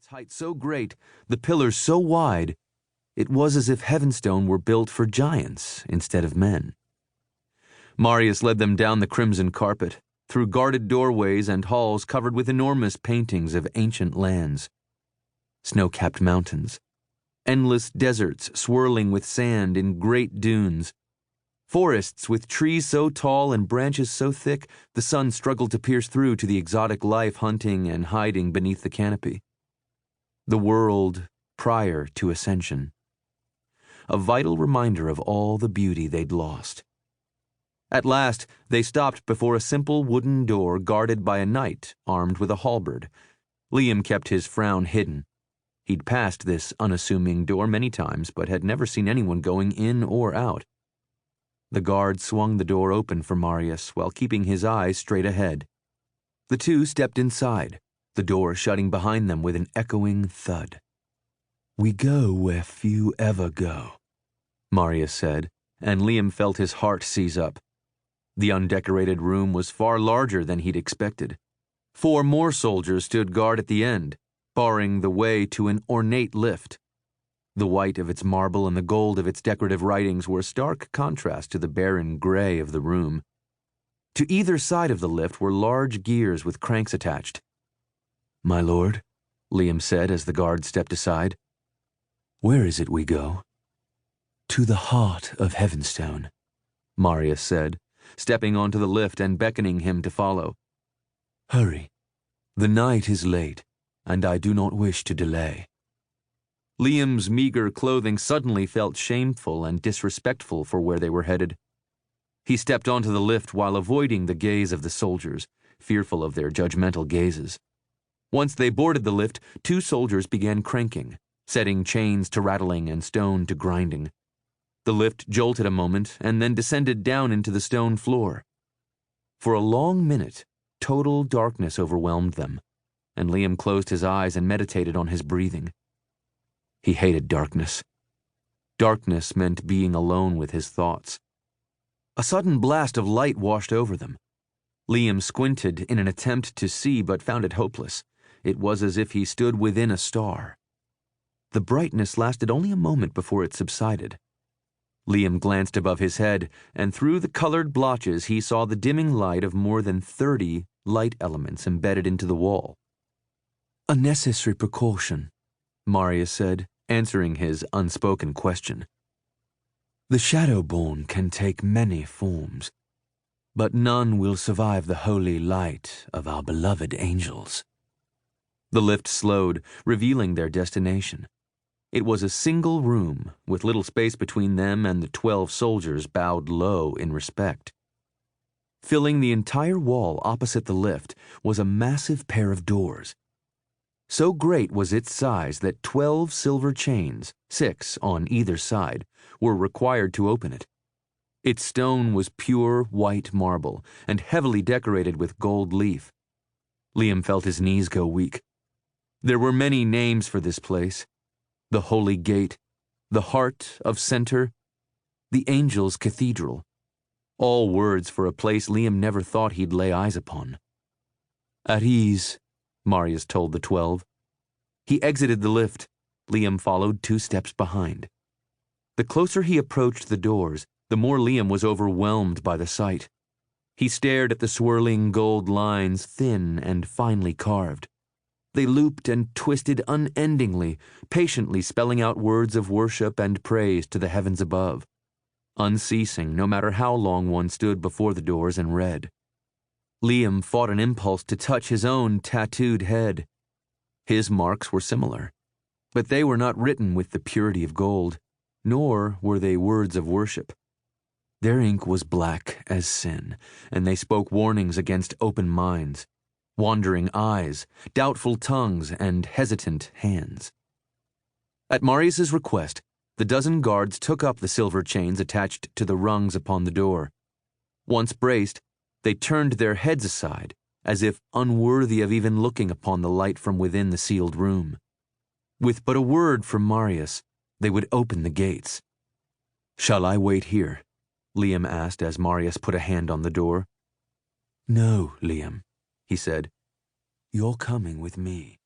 its height so great, the pillars so wide, it was as if Heavenstone were built for giants instead of men. Marius led them down the crimson carpet, through guarded doorways and halls covered with enormous paintings of ancient lands. Snow-capped mountains, endless deserts swirling with sand in great dunes, forests with trees so tall and branches so thick the sun struggled to pierce through to the exotic life hunting and hiding beneath the canopy. The world prior to ascension. A vital reminder of all the beauty they'd lost. At last, they stopped before a simple wooden door guarded by a knight armed with a halberd. Liam kept his frown hidden. He'd passed this unassuming door many times, but had never seen anyone going in or out. The guard swung the door open for Marius while keeping his eyes straight ahead. The two stepped inside, the door shutting behind them with an echoing thud. "We go where few ever go," Marius said, and Liam felt his heart seize up. The undecorated room was far larger than he'd expected. 4 more soldiers stood guard at the end, barring the way to an ornate lift. The white of its marble and the gold of its decorative writings were a stark contrast to the barren gray of the room. To either side of the lift were large gears with cranks attached. "My lord," Liam said as the guard stepped aside. "Where is it we go?" "To the heart of Heavenstone," Marius said, stepping onto the lift and beckoning him to follow. "Hurry. The night is late, and I do not wish to delay." Liam's meager clothing suddenly felt shameful and disrespectful for where they were headed. He stepped onto the lift while avoiding the gaze of the soldiers, fearful of their judgmental gazes. Once they boarded the lift, 2 soldiers began cranking, setting chains to rattling and stone to grinding. The lift jolted a moment and then descended down into the stone floor. For a long minute, total darkness overwhelmed them, and Liam closed his eyes and meditated on his breathing. He hated darkness. Darkness meant being alone with his thoughts. A sudden blast of light washed over them. Liam squinted in an attempt to see but found it hopeless. It was as if he stood within a star. The brightness lasted only a moment before it subsided. Liam glanced above his head, and through the colored blotches he saw the dimming light of more than 30 light elements embedded into the wall. "A necessary precaution," Marius said, answering his unspoken question. "The Shadowborn can take many forms, but none will survive the holy light of our beloved angels." The lift slowed, revealing their destination. It was a single room, with little space between them and the 12 soldiers bowed low in respect. Filling the entire wall opposite the lift was a massive pair of doors. So great was its size that 12 silver chains, 6 on either side, were required to open it. Its stone was pure white marble and heavily decorated with gold leaf. Liam felt his knees go weak. There were many names for this place. The Holy Gate, the Heart of Center, the Angels' Cathedral. All words for a place Liam never thought he'd lay eyes upon. "At ease," Marius told the 12. He exited the lift. Liam followed 2 steps behind. The closer he approached the doors, the more Liam was overwhelmed by the sight. He stared at the swirling gold lines, thin and finely carved. They looped and twisted unendingly, patiently spelling out words of worship and praise to the heavens above, unceasing no matter how long one stood before the doors and read. Liam fought an impulse to touch his own tattooed head. His marks were similar, but they were not written with the purity of gold, nor were they words of worship. Their ink was black as sin, and they spoke warnings against open minds, wandering eyes, doubtful tongues, and hesitant hands. At Marius's request, the 12 guards took up the silver chains attached to the rungs upon the door. Once braced, they turned their heads aside, as if unworthy of even looking upon the light from within the sealed room. With but a word from Marius, they would open the gates. "Shall I wait here?" Liam asked as Marius put a hand on the door. "No, Liam," he said. "You're coming with me."